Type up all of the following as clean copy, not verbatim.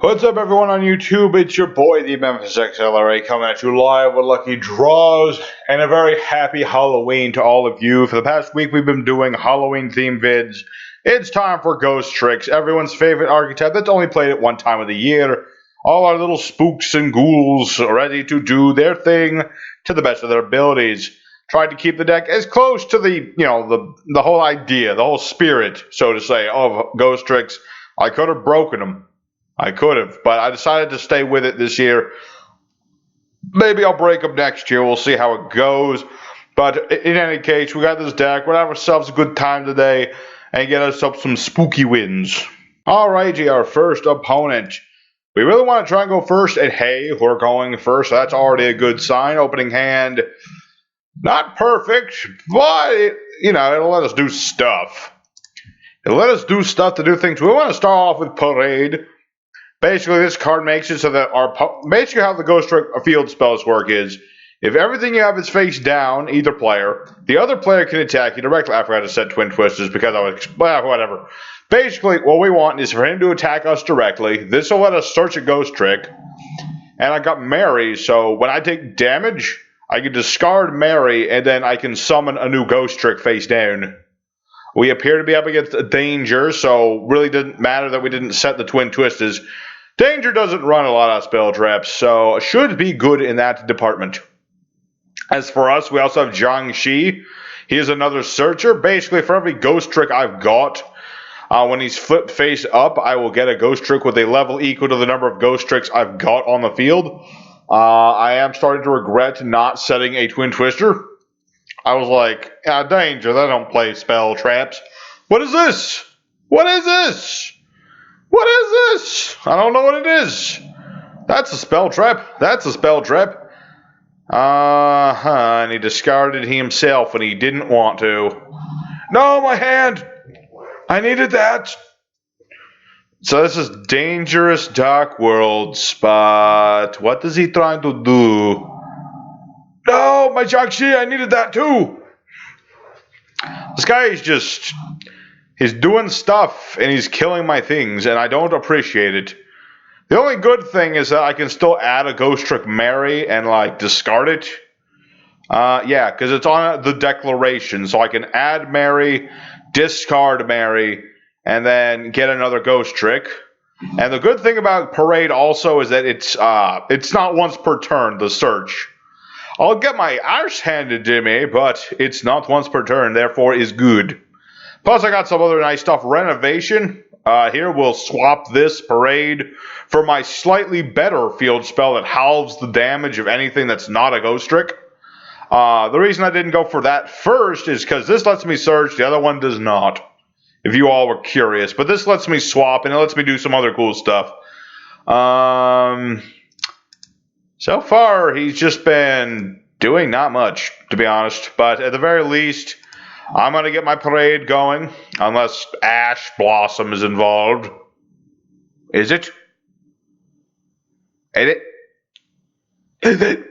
What's up, everyone on YouTube? It's your boy, the Memphis XLRA, coming at you live with lucky draws and a very happy Halloween to all of you. For the past week, we've been doing Halloween-themed vids. It's time for Ghostricks, everyone's favorite archetype that's only played it one time of the year. All our little spooks and ghouls are ready to do their thing to the best of their abilities. Tried to keep the deck as close to the whole idea, the whole spirit, so to say, of Ghostricks. I could have broken them. I could have, but I decided to stay with it this year. Maybe I'll break them next year. We'll see how it goes. But in any case, we got this deck. We're going to have ourselves a good time today and get ourselves some spooky wins. Alrighty, our first opponent. We really want to try and go first, and hey, we're going first. So that's already a good sign. Opening hand, not perfect, but it'll let us do stuff. It'll let us do stuff to do things. We want to start off with Parade. Basically, this card makes it so that basically how the Ghostrick field spells work is, if everything you have is face down, either player, the other player can attack you directly. I forgot to set Twin Twisters because I was, whatever. Basically, what we want is for him to attack us directly. This will let us search a Ghostrick. And I got Mary, so when I take damage, I can discard Mary, and then I can summon a new Ghostrick face down. We appear to be up against a Danger, so really didn't matter that we didn't set the Twin Twisters. Danger doesn't run a lot of spell traps, so should be good in that department. As for us, we also have Jiangxi. He is another searcher. Basically, for every Ghostrick I've got, when he's flipped face up, I will get a Ghostrick with a level equal to the number of Ghostricks I've got on the field. I am starting to regret not setting a Twin Twister. I was like, Danger, they don't play spell traps. What is this? What is this? What is this? I don't know what it is. That's a spell trap. That's a spell trap. And he discarded himself and he didn't want to. No, my hand. I needed that. So this is Dangerous Dark Worlds, but what is he trying to do? No, my Jiangxi, I needed that too. This guy is just... He's doing stuff, and he's killing my things, and I don't appreciate it. The only good thing is that I can still add a Ghostrick Mary and, discard it. Yeah, because it's on the declaration, so I can add Mary, discard Mary, and then get another Ghostrick. And the good thing about Parade also is that it's not once per turn, the search. I'll get my arse handed to me, but it's not once per turn, therefore is good. Plus, I got some other nice stuff. Renovation. Here, we'll swap this Parade for my slightly better field spell that halves the damage of anything that's not a Ghostrick. The reason I didn't go for that first is because this lets me search, the other one does not. If you all were curious. But this lets me swap, and it lets me do some other cool stuff. So far, he's just been doing not much, to be honest. But at the very least... I'm going to get my Parade going, unless Ash Blossom is involved. Is it? Is it? Is it?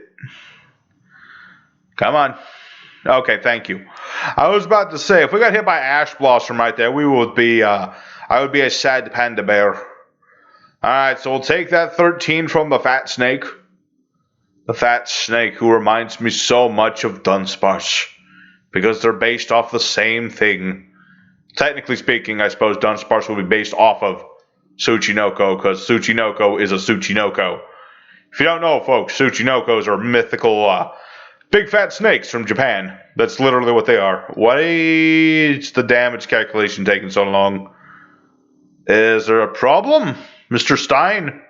Come on. Okay, thank you. I was about to say, if we got hit by Ash Blossom right there, we would be, I would be a sad panda bear. Alright, so we'll take that 13 from the Fat Snake. The Fat Snake, who reminds me so much of Dunsparce. Because they're based off the same thing. Technically speaking, I suppose Dunsparce will be based off of Tsuchinoko, because Tsuchinoko is a Tsuchinoko. If you don't know, folks, Tsuchinokos are mythical big fat snakes from Japan. That's literally what they are. Why is the damage calculation taking so long? Is there a problem, Mr. Stein?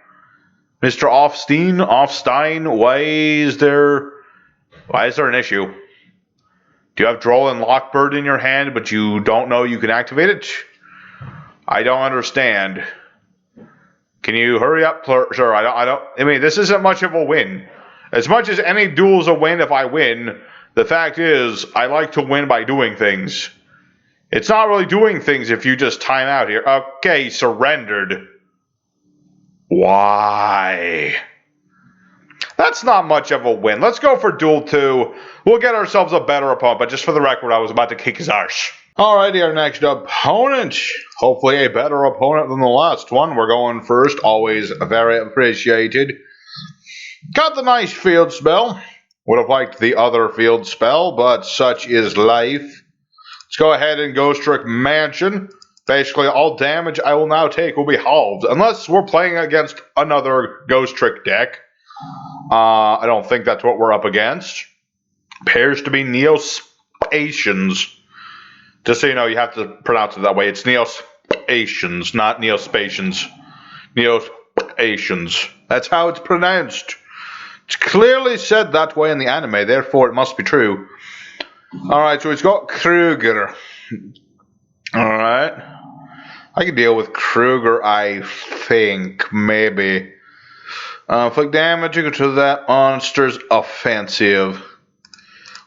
Mr. Offstein? Why is there an issue? Do you have Droll and Lockbird in your hand, but you don't know you can activate it? I don't understand. Can you hurry up, sir? I mean, this isn't much of a win. As much as any duel's a win if I win, the fact is, I like to win by doing things. It's not really doing things if you just time out here. Okay, surrendered. Why? That's not much of a win. Let's go for Duel 2. We'll get ourselves a better opponent, but just for the record, I was about to kick his arse. Alrighty, our next opponent. Hopefully a better opponent than the last one. We're going first. Always very appreciated. Got the nice field spell. Would have liked the other field spell, but such is life. Let's go ahead and Ghostrick Mansion. Basically, all damage I will now take will be halved, unless we're playing against another Ghostrick deck. I don't think that's what we're up against. Appears to be Neospatians. Just so you know, you have to pronounce it that way. It's Neospatians, not Neospatians. Neospatians. That's how it's pronounced. It's clearly said that way in the anime, therefore it must be true. Alright, so he's got Kruger. Alright. I can deal with Kruger, I think, maybe. Inflict damage equal to that monster's offensive.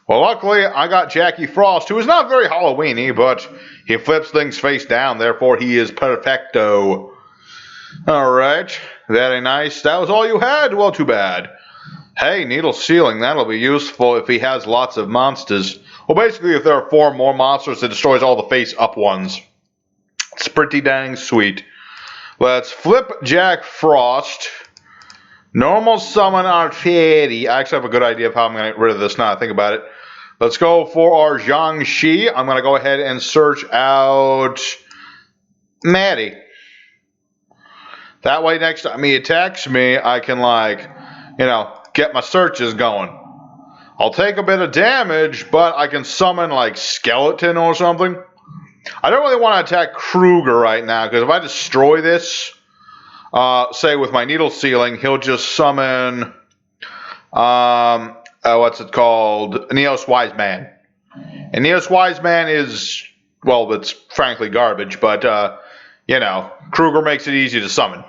Well, luckily, I got Jackie Frost, who is not very Halloween-y, but he flips things face down, therefore he is perfecto. Alright, very nice. That was all you had? Well, too bad. Hey, Needle Ceiling, that'll be useful if he has lots of monsters. Well, basically, if there are 4 more monsters, it destroys all the face-up ones. It's pretty dang sweet. Let's flip Jack Frost. Normal summon our fairy. I actually have a good idea of how I'm going to get rid of this now I think about it. Let's go for our Jiangxi. I'm going to go ahead and search out Maddie. That way next time he attacks me, I can, like, you know, get my searches going. I'll take a bit of damage, but I can summon, like, Skeleton or something. I don't really want to attack Kruger right now, because if I destroy this, say with my Needle Ceiling, he'll just summon, what's it called? Neos Wise Man. And Neos Wise Man is, well, it's frankly garbage, but, you know, Kruger makes it easy to summon.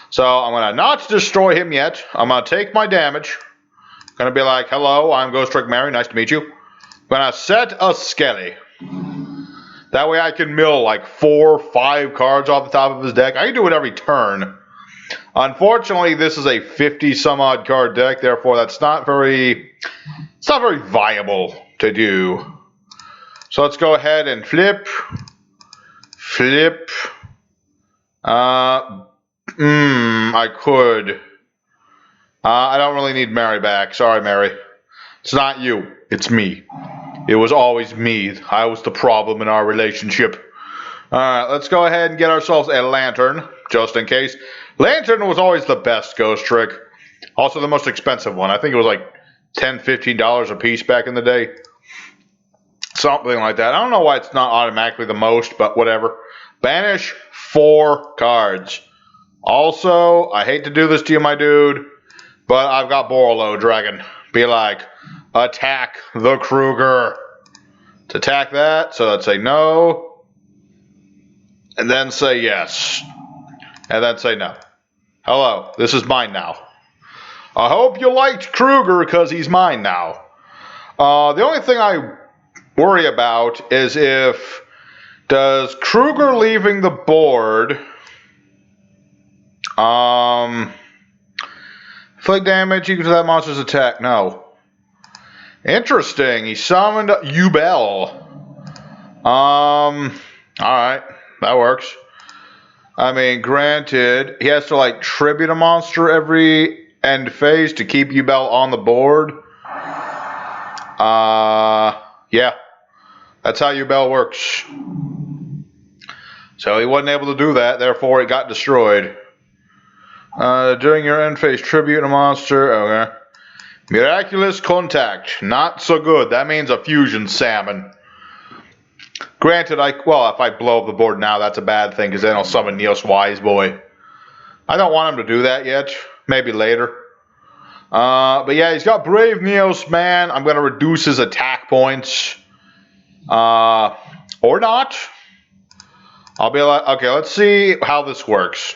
So I'm going to not destroy him yet. I'm going to take my damage. Going to be like, hello, I'm Ghostrick Mary, nice to meet you. Going to set a Skelly. That way I can mill like 4 or 5 cards off the top of his deck. I can do it every turn. Unfortunately, this is a 50 some odd card deck, therefore that's not very, it's not very viable to do. So let's go ahead and flip. Flip. I could. I don't really need Mary back. Sorry, Mary. It's not you. It's me. It was always me. I was the problem in our relationship. Alright, let's go ahead and get ourselves a Lantern, just in case. Lantern was always the best ghost trick. Also the most expensive one. I think it was like $10, $15 a piece back in the day. Something like that. I don't know why it's not automatically the most, but whatever. Banish 4 cards. Also, I hate to do this to you, my dude, but I've got Borolo Dragon. Be like, attack the Kruger. To attack that, so let's say no. And then say yes. And then say no. Hello, this is mine now. I hope you liked Kruger because he's mine now. The only thing I worry about is if does Kruger leaving the board inflict damage equal to that monster's attack? No. Interesting. He summoned Ubel. Alright. That works. I mean, granted, he has to, like, tribute a monster every end phase to keep Ubel on the board. Yeah. That's how Ubel works. So he wasn't able to do that, therefore it got destroyed. During your end phase, tribute a monster. Okay. Miraculous Contact. Not so good. That means a fusion salmon. Granted, well, if I blow up the board now, that's a bad thing, because then I'll summon Neos Wise Boy. I don't want him to do that yet. Maybe later. But yeah, he's got Brave Neos Man. I'm going to reduce his attack points. Or not. I'll be like, okay, let's see how this works.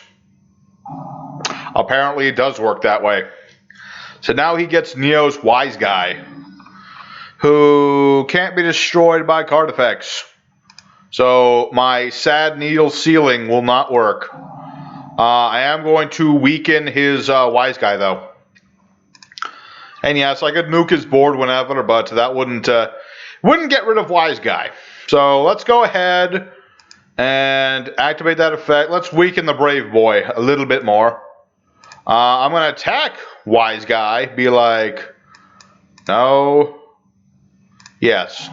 Apparently it does work that way. So now he gets Neo's Wise Guy, who can't be destroyed by card effects. So my sad Needle Ceiling will not work. I am going to weaken his Wise Guy, though. And yes, I could nuke his board whenever, but that wouldn't get rid of Wise Guy. So let's go ahead and activate that effect. Let's weaken the Brave Boy a little bit more. I'm going to attack Wise Guy. Be like, no. Yes.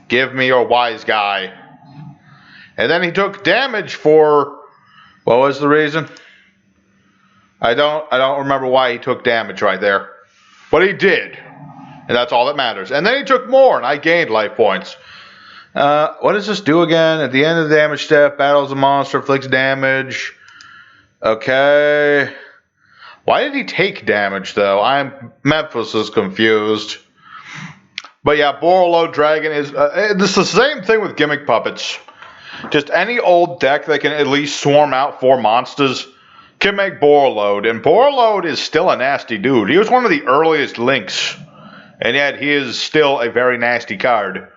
Give me your Wise Guy. And then he took damage for, what was the reason? I don't remember why he took damage right there. But he did. And that's all that matters. And then he took more, and I gained life points. What does this do again? At the end of the damage step, battles a monster, inflicts damage. Okay. Why did he take damage, though? Memphis is confused. But yeah, Borreload Dragon is... it's the same thing with Gimmick Puppets. Just any old deck that can at least swarm out 4 monsters can make Borreload. And Borreload is still a nasty dude. He was one of the earliest links. And yet he is still a very nasty card.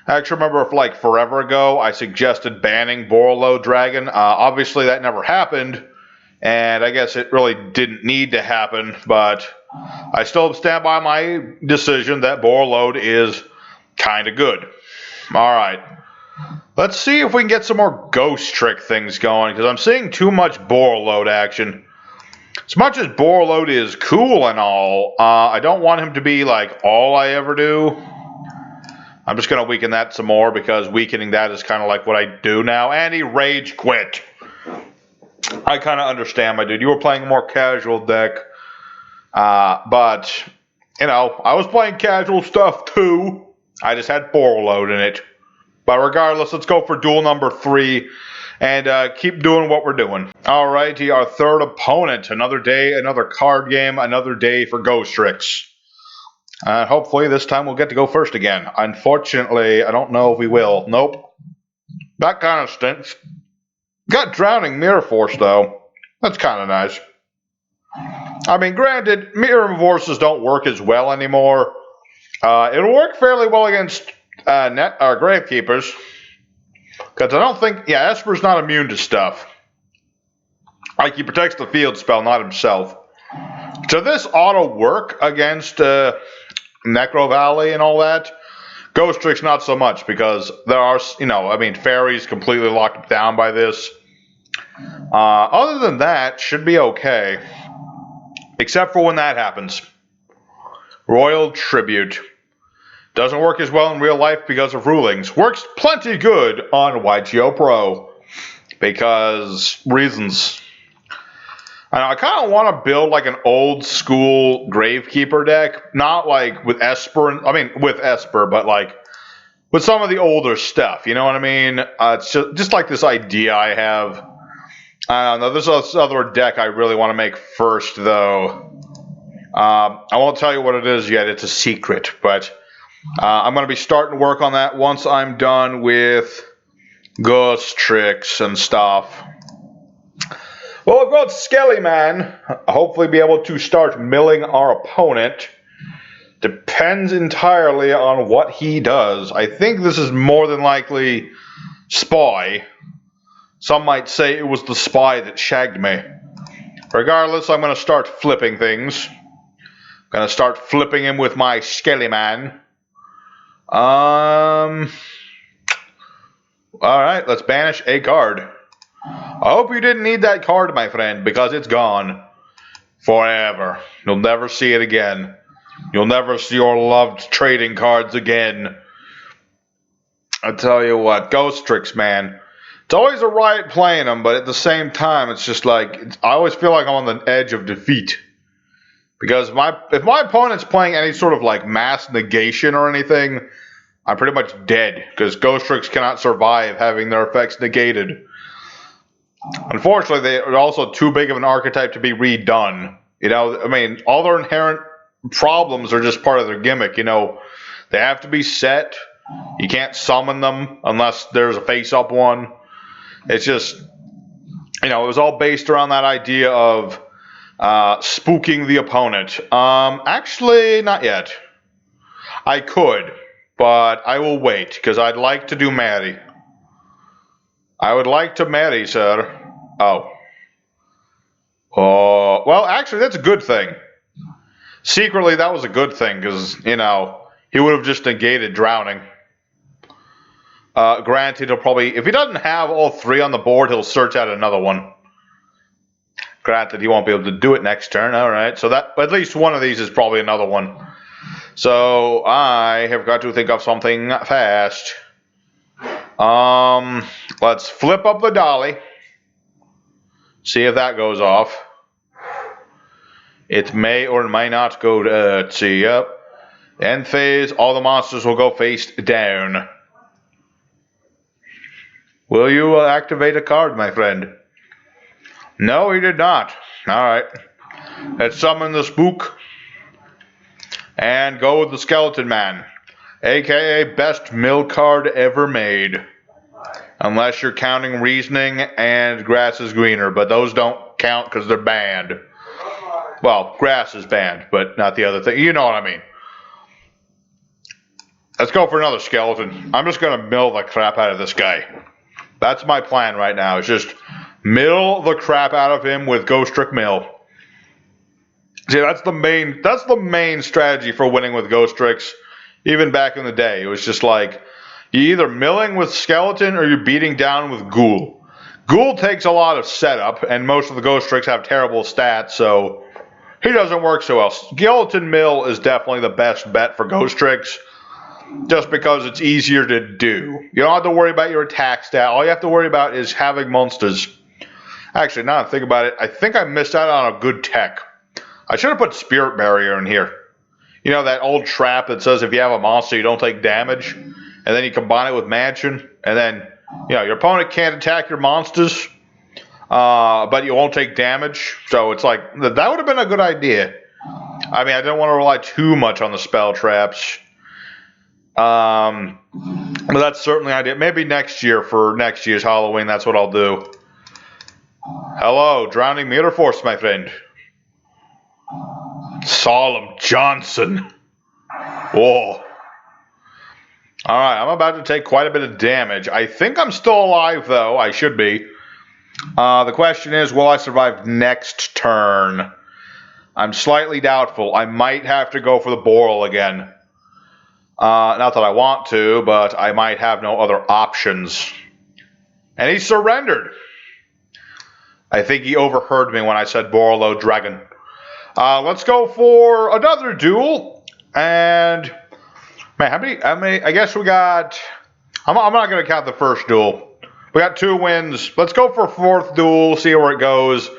I actually remember if like forever ago I suggested banning Borreload Dragon. Obviously that never happened. And I guess it really didn't need to happen. But I still stand by my decision that Borreload is kind of good. Alright. Let's see if we can get some more Ghost Trick things going, because I'm seeing too much Borreload action. As much as Borreload is cool and all, I don't want him to be like all I ever do. I'm just going to weaken that some more, because weakening that is kind of like what I do now. And he rage quit. I kind of understand, my dude. You were playing a more casual deck. But, you know, I was playing casual stuff too. I just had Borreload in it. But regardless, let's go for duel number 3 and keep doing what we're doing. Alrighty, our third opponent. Another day, another card game, another day for Ghostricks. Hopefully this time we'll get to go first again. Unfortunately, I don't know if we will. Nope. That kind of stinks. Got Drowning Mirror Force, though. That's kind of nice. I mean, granted, Mirror Forces don't work as well anymore. It'll work fairly well against... Gravekeepers, because I don't think, yeah, Esper's not immune to stuff. Like, he protects the field spell, not himself. So this ought to work against Necro Valley and all that. Ghostricks not so much, because there are, you know, I mean, fairies completely locked down by this. Other than that, should be okay. Except for when that happens. Royal Tribute. Doesn't work as well in real life because of rulings. Works plenty good on YGO Pro. Because reasons. I kind of want to build like an old school Gravekeeper deck. Not like with Esper. I mean, with Esper, but like with some of the older stuff. You know what I mean? It's just like this idea I have. I don't know. There's this other deck I really want to make first, though. I won't tell you what it is yet. It's a secret, but... I'm going to be starting to work on that once I'm done with Ghost Tricks and stuff. Well, I've got Skelly Man. Hopefully be able to start milling our opponent. Depends entirely on what he does. I think this is more than likely Spy. Some might say it was the Spy that shagged me. Regardless, I'm going to start flipping things. I'm going to start flipping him with my Skelly Man. Alright, let's banish a card. I hope you didn't need that card, my friend, because it's gone. Forever. You'll never see it again. You'll never see your loved trading cards again. I tell you what, Ghostricks, man. It's always a riot playing them, but at the same time, it's just like, I always feel like I'm on the edge of defeat. Because if my opponent's playing any sort of like mass negation or anything, I'm pretty much dead. Because Ghostricks cannot survive having their effects negated. Unfortunately, they are also too big of an archetype to be redone. You know, I mean, all their inherent problems are just part of their gimmick. You know, they have to be set. You can't summon them unless there's a face-up one. It's just, you know, it was all based around that idea of spooking the opponent. Actually, not yet. I could, but I will wait, because I'd like to do Mary. I would like to marry, sir. Oh. Well, actually, that's a good thing. Secretly, that was a good thing, because, you know, he would have just negated drowning. Granted, he'll probably, if he doesn't have all 3 on the board, he'll search out another one. Granted, he won't be able to do it next turn. Alright, so that, at least one of these is probably another one. So, I have got to think of something fast. Let's flip up the dolly. See if that goes off. It may or may not go to, let's see, yep. End phase, all the monsters will go face down. Will you activate a card, my friend? No, he did not. Alright. Let's summon the spook. And go with the Skeleton Man. AKA best mill card ever made. Unless you're counting Reasoning and Grass is Greener. But those don't count because they're banned. Well, Grass is banned, but not the other thing. You know what I mean. Let's go for another skeleton. I'm just going to mill the crap out of this guy. That's my plan right now. It's just mill the crap out of him with Ghostrick Mill. See, that's the main strategy for winning with Ghostricks. Even back in the day, it was just like you either milling with skeleton or you're beating down with ghoul. Ghoul takes a lot of setup, and most of the Ghostricks have terrible stats, so he doesn't work so well. Skeleton Mill is definitely the best bet for Ghostricks, just because it's easier to do. You don't have to worry about your attack stat. All you have to worry about is having monsters. Actually, now that I think about it, I think I missed out on a good tech. I should have put Spirit Barrier in here. You know, that old trap that says if you have a monster, you don't take damage. And then you combine it with Mansion. And then, you know, your opponent can't attack your monsters. But you won't take damage. So it's like, that would have been a good idea. I mean, I didn't want to rely too much on the spell traps. But that's certainly an idea. Maybe next year, for next year's Halloween, that's what I'll do. Hello, Drowning Mirror Force, my friend. Solemn Johnson. Whoa. Alright, I'm about to take quite a bit of damage. I think I'm still alive, though. I should be. The question is, will I survive next turn? I'm slightly doubtful. I might have to go for the Boral again. Not that I want to, but I might have no other options. And he surrendered. I think he overheard me when I said Boralo Dragon. Let's go for another duel. And, man, how many, I guess we got, I'm not going to count the first duel. We got 2 wins. Let's go for a 4th duel, see where it goes.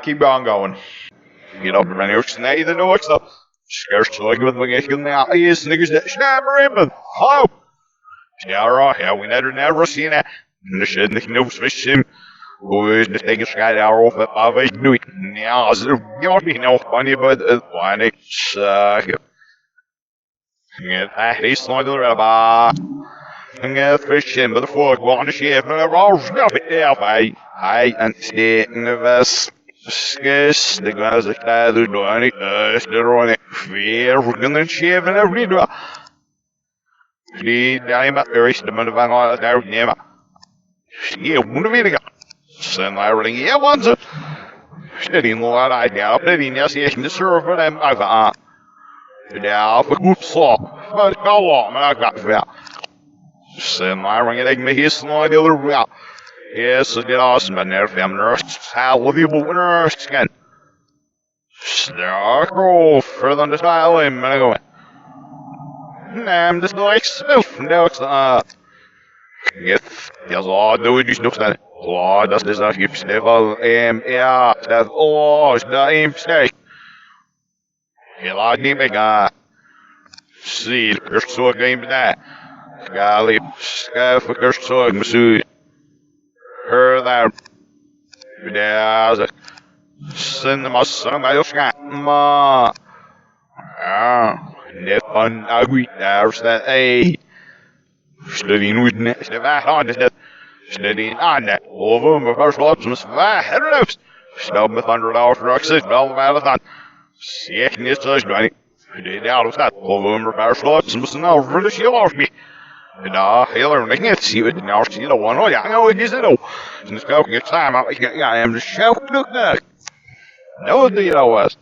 Keep on going. You know, the noise up. Scarce like with my now is niggas that snapper him. Hello. Yeah, we never seen that. The shit no switching. Who is the thing sky hour of a new now? You'll be no funny, but why they suck. I hate slide the rabba. Get fishing, but the fork on the ship, and I roll stuff it there. I and stay in the vest. Scarce the guys that I do any running fear gonna shave and every do. The I'm at very stimulating van all there never. Yeah, one of it. Sen I ring yeah once. Steady in what I doubt that in yes yes the server them I got. Now for good saw. But go on, I got that. Sen I ring it me his slide the other route. Yes, it is my nerve nurse. How will you move nurse again? Stark roll further than the style in my going. I'm just like self next yes, all do it, you know that. Oh, das ist das gibt's level ja, das ist da im Steak. Hela nicht mehr. See, there's so game that. Golly, scaff there's so much. Her that. Yeah, send my son my ma. Det fun ugly there's that a. Studying with next of that. Studying on that. Over my first lots of headers. Stub with $100 for access, bell marathon. Second is such money. Did out of that. Over my first lots of now for the shield off me. And Hiller, I can't see it now. See the one. Oh, yeah, I know it is. No. Since go get time, I am the shout. Look that. No, do you know what?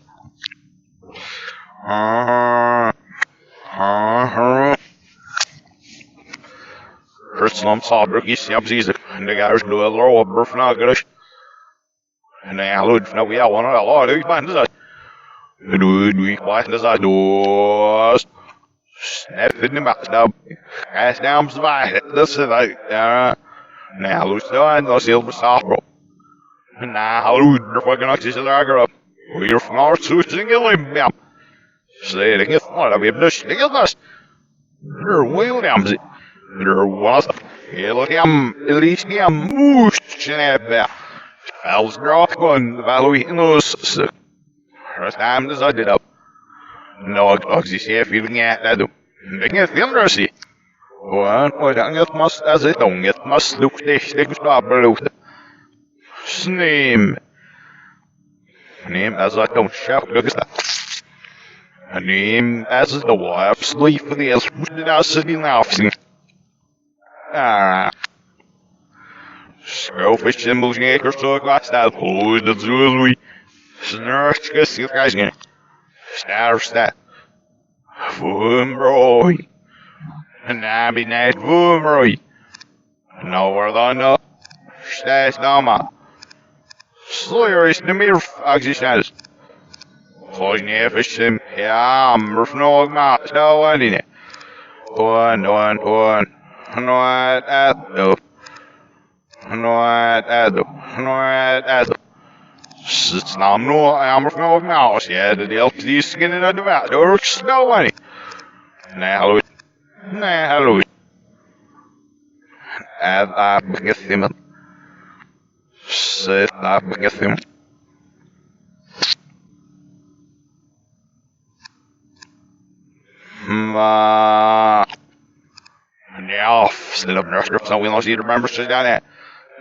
Chrislam Sabrik is Yabzizek, and the guys do a low of Burfnagrish. And I alluded from we one of the law, we find that. We find that doors. Snap in the mouth now. As down by this is like, now lose the one, no silver softball. And now, the fucking oxys in the up. We're from our suits and killing them. Say it again, what have you been doing? Us. They're Williams. They're was. Look at least him, moose, snap. Als draag gewoon, waar we in ons first time decided up. No, oxy chef even that do. Ik heb veel rustig. Wat dan het must as it don't it must look stik stop beloofde. Sneem. Neem as I don't shout look at that. Neem as the wife sleep for the else put it out sitting laughing. Scrofish symbols gekers zo kwaad staat. Oh, dat zullen we. Snurkjes, hier krijg je. Staat. Voemrooi. En daar ben net voemrooi. Nou, waar dan nog? Staat dan maar. Sloyer is de meer acties net. Volgens niet even sim. Ja, maar nog maar. Zo aan die. One. Nooit uit. Nooit uit. Snam no, I'm from mouse, yeah, the elk is skinning out the back door, snow money. Now, hello. As I begin him. Sit up against him. Now, sit up nurse, so we lost you remember sit down there.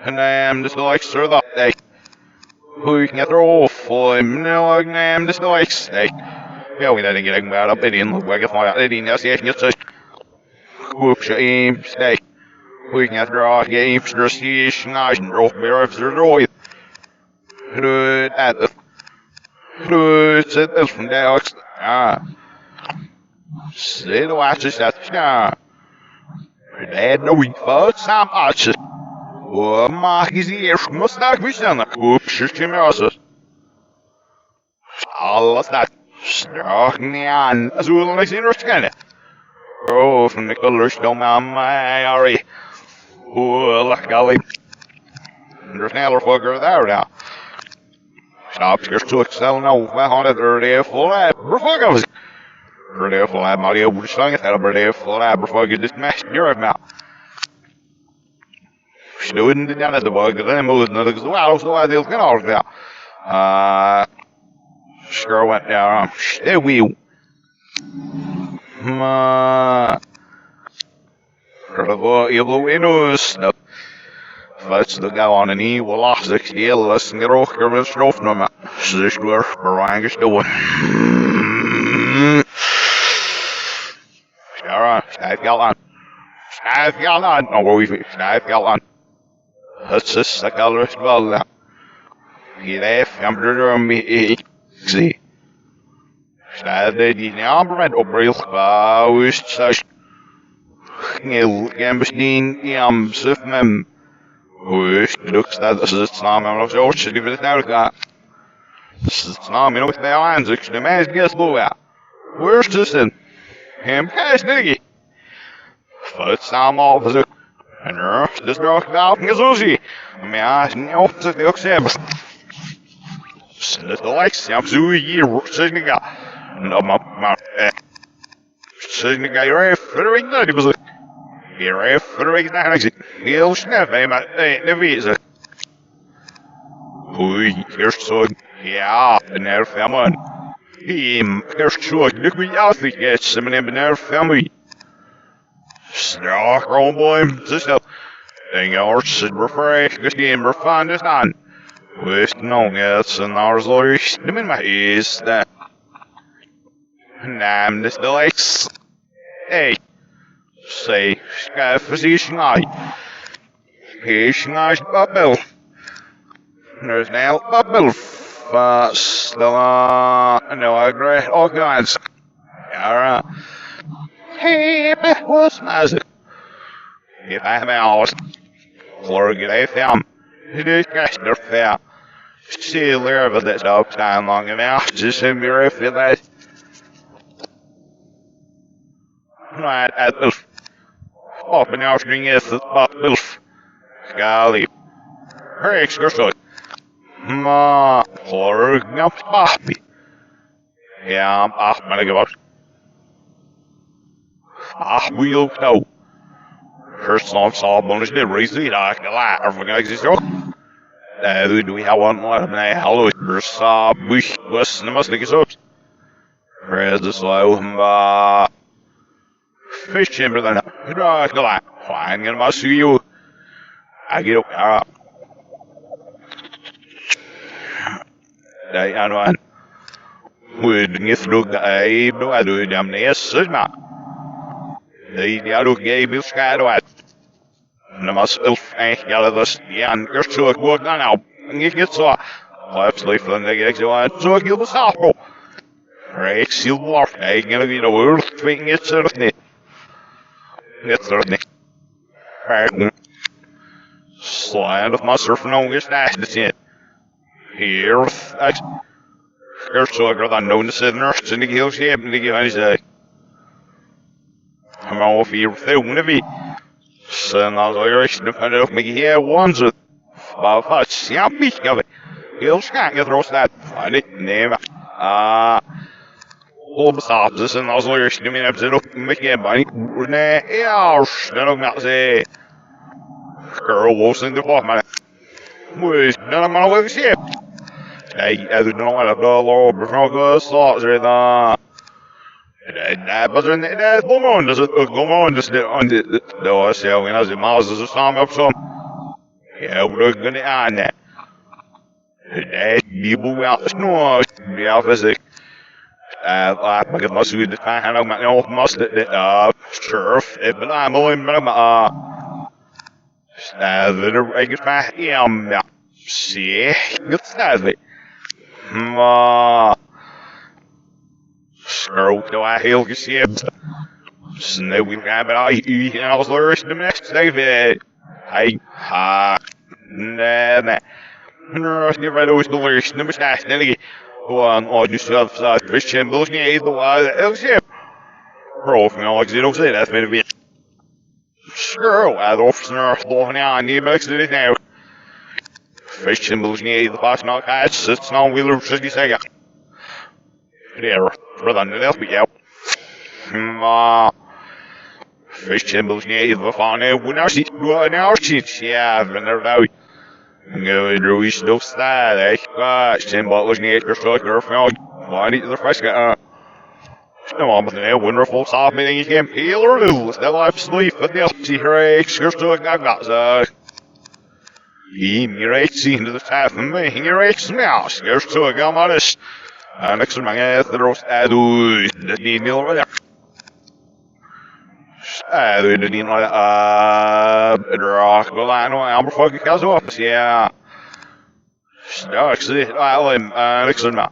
And I'm just like, sir, the day. Who can get through for him? No, I'm just like, hey. Yeah, we didn't get about up in the way of my lady, that's the essence of whoops, aim, stay. We can draw games, just see, schneid, and drop me off the road. Good at the. Good, sit this from there, Say the watches that, Dad, no, we fought some arches. Oh, mag is hier, moest daar bestaan. Oeps, je me alles dat. Strak niet aan, zullen we zien kennen. Oh, van de colors dan aan mij, Harry. Oh, lekker alleen. Er is sneller fucker daar nou. Stop, je zo excel nou, we hadden er de volle verfuckers. Er de volle Mario, we staan het er de volle verfuckers, dit meest Europe nou. Snowden did down at the bug, and then moved another because wow, so I did all of that. Sure went down. Stay we. Evil windows. Let's the go on an evil lost 60 less and get off your stroke no man. This were Barang is doing. Alright, I've got on. No, I've got on. Het is de kalorieën wel. Je leeft aan broeder me. Zie. Staat die naam met opbril. Wauw is het zo. Heel gembesteen die am suf mem. Hoe is het ook staat als het naam en zo die wil het nou gaan. Het naam in ook bij aan zich de mens gets boe. Waar is het dan? Hem is diggy. Wat naam al verzoek. En dus nog wel gezozie. Maar ja, niet te veel hebben. Het lijkt ja, zo hier zeg ik ja. Nou maar zeg ik ja, je even naar die bezoek. Hier even naar ik heel snel maar de wezen. Oei, eerst zo ja, en er family. Eerst zo lukt me outfit yes, en ben er family. Strak boy, sister. En ours should refer to game refund is on. With no yes and ours lorries, the min is that. Nam this likes. Hey. Say, sky physician eye. Patient eyes bubble. There's now bubble. Fast, no, I agree, all kinds. Alright. Hey, what's magic? If I'm out, Lord, get a film. It is Ghostrick fair. See there, but that's no time long enough. Just in your if it is. Right at the open out string is the bottle. Golly. Hey, Ghostrick. Ma, Lord, no coffee. Yeah, I'm gonna go out. We'll know. First song bonus did raise it. I can lie. I'm gonna exist. Do we have one more? Hello, first bush was the must take up. Press the slow, fish Chamberlain. I can lie. Fine, and must see you. I get up. I know. Would you through the aid? Do I do damn yes? The other game is skyward. The muscle gather this and you're so it work now. You get so let's leave the negative so you'll be soft. Right, silver, I'm gonna be the world thing. It's certainly. Slide of my surf no is that's it. Here, you're so good. I know the sinners in the hills. Yeah, the guys say. I'm all for you. They won't be. Sen alltså jag kan upp mig här once. Bara fast jag piskar mig. Jag ska inte trots det. Nej, nej. Och besatt sen alltså jag skulle mina episod upp mig bara. Nej, ja, det är nog att säga. Girl was in the bottom. Was none of my way shit. Nej, jag vet inte vad det var. Bra så där. Nej, but det är bonus bonus det on då så jag menar så mouse så samma upp som jag brukar det är det vi bor out snå vi har fysik man kan måste ju det kan nog man måste det surf men I'm only men det är ju fast ja se det ställer Screw do I heal your shit? Snowy rabbit, I eat and I was lurched the next day. Hey, nah. You're right, always the lurched the mistake. Then again, one on yourself, Christian bullshit, either way, the ship. Bro, if you know, like, you don't say that's been a bit. Screw, I don't snarl, blowing out, and you makes it now. Christian bullshit, the boss, not guys, it's not wheeler, 60 seconds. Yeah, brother, they'll be out. Fish symbols near the fauna, when I see one out, yeah, and they're out. Go to reach no style, symbols near the structure, found one of the fresh guy. No one but the wonderful soft meaning you can peel or lose. The life sleep, but they'll see her eggs, you're still got so. Your eggs into the half and making your eggs mouse, you're still got modest. Next to my roast adu the deal over there. Adu the deal rock Milano I'm fucking cause office, yeah. Actually next to my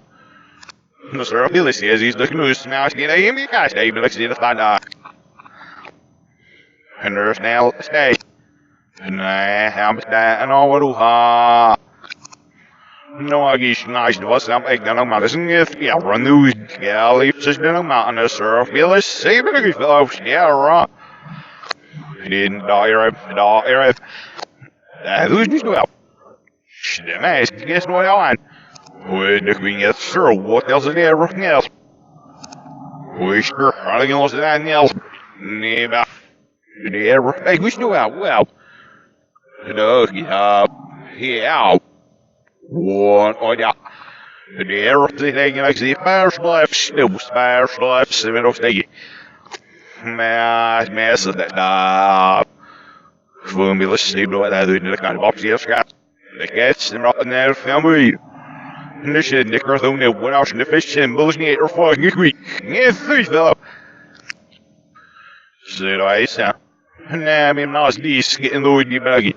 Mr. Billy says he's looking loose now to get a him guys they be looking at that. And there's now stay. And I'm and all what no, I guess nice to us. I'm like, no, man, isn't it? Yeah, run the yeah, leaves just in a mountain of surf. Yeah, let's save it, you fellows. Yeah, right. Didn't die, who's this well? The mask, guess what I want? We're looking at sure, what else is there? Everything else. We sure, I think else than else. Never. Hey, who's new out? Well, no, yeah. One, oh yeah. The everything like the fire slaps, no fire slaps, and it'll stay. Mess of that. Formula sleep, what I do in the kind of option of Scott. The cats and rotten there family. And the shit, Nick Earth only went out in the fish and bullshit or fucking this week. Yeah, three fellow. So I sound. And I mean, I was these getting the woody baggy.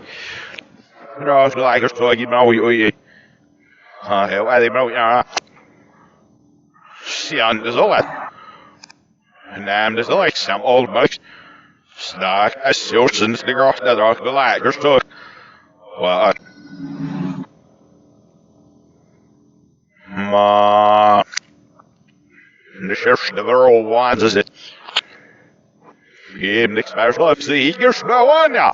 I was like, I saw you know, hell, I don't know, see, on there's all that. And there's like some old bucks. Snack, I still since the girl that are the light, you're so. Well, Ma. The sheriff's the girl wants is it. Game the special life, see, you're no one now.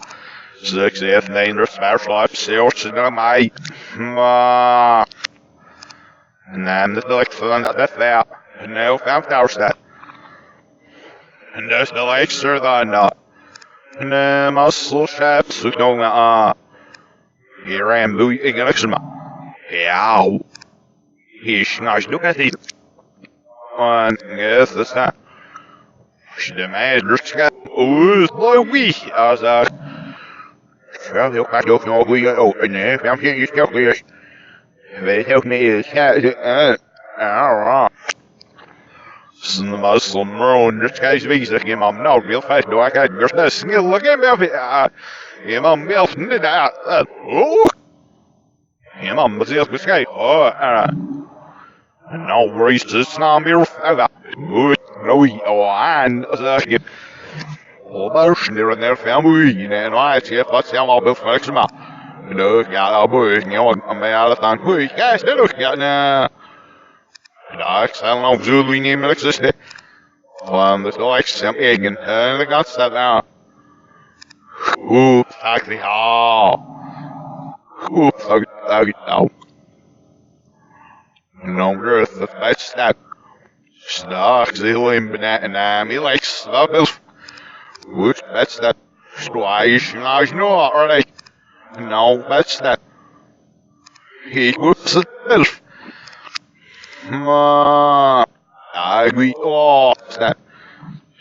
6 F name the special life, sales in my. Ma. And then the like fun that's that. And now found out that. And there's the lakes are the not. And then muscle shaps, so no, here I am, Louis, English. Yeah. He's nice, look at it. And yes, that's that. The man just got, oh, boy, we, as a. Well, look back, look, no, we got open there. I'm getting you stuck here. They help me, is cat, Some Muslim moon, this guy's visa came on now real fast. Do I got just a skill looking at me? I'm on milk, oh, I'm on the sky. No racist, not mere fella. Oh, and the motion there in their family, and I see if I sell all the flex them up. No, got a boy, you know, I'm out of time. Who, guys, they look at now. I don't know, Zulu name exists. The like some egg and the guts that now. Ooh, exactly. Oh. Ooh, no. No, girth, the best that. Stuck, the limb, and me like stuff. Which that's that. Squash, no, alright. No, that's that. He whoops it. I agree. Oh, that.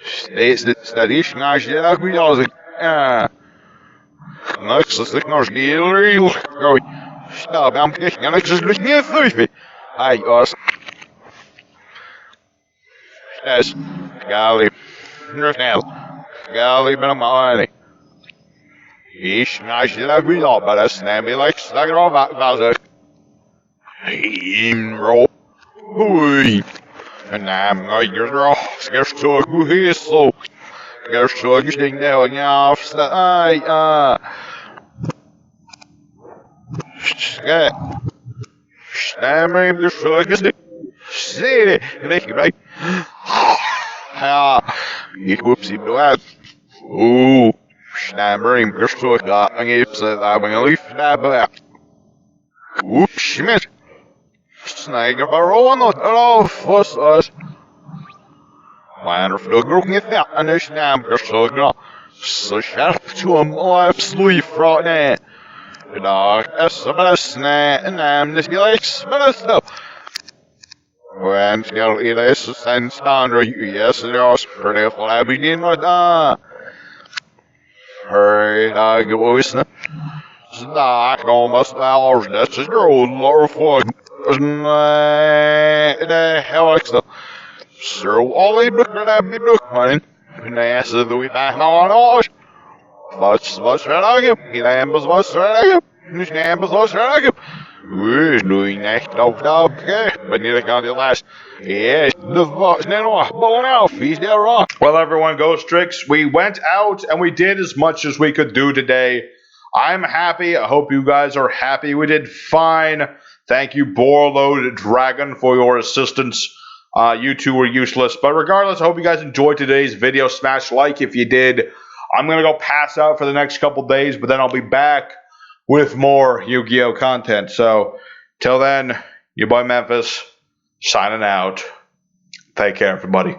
Steeds dat is naast je agree als ik. Next, let's look naar de real. Go. Stop, I'm getting an extra looking at the Hi, us. Yes. Golly. Now. Golly, but I'm on it. He's naast je agree al, but that's snabby like stuck it all about it. Roll. Oei. En naam, nou, je er scherp zo goed is zo. Scherp zo goed ding nou, ja, afstaan. Ai, Scherp. Stemmer hem dus zo goed. Zie je, weet je, right? Ja, ik hoop ze hem uit. Oeh. Stemmer hem dus zo goed. En je hebt ze daar ben je lief naar buiten. Oeps, schmidt. Snijder baron at all was us. Wanneer vlugger niet ver en is naam gezogen. Zo scherp to hem absoluut vrouw nee. De dag is er best nee en naam is gelijk spelen. When skal it is zijn standaard yes er is pretty flabby in wat Hurry dag gewoes ne. Dag almost hours that's a girl Laura Ford. De hell is dat? Zo alle boeken hebben we boek, man. Nee, ze doen het echt nou alles. Wat verlagen? Iedereen wat verlagen? Dus nee, wat verlagen? We doen echt op dat. Wanneer ik aan die lijst. Yes, the fuck's not blown off. He's there wrong. Well, everyone, Ghostricks, we went out and we did as much as we could do today. I'm happy. I hope you guys are happy. We did fine. Thank you, Borload Dragon, for your assistance. You two were useless. But regardless, I hope you guys enjoyed today's video. Smash like if you did. I'm going to go pass out for the next couple days, but then I'll be back with more Yu-Gi-Oh! Content. So, till then, your boy Memphis, signing out. Take care, everybody.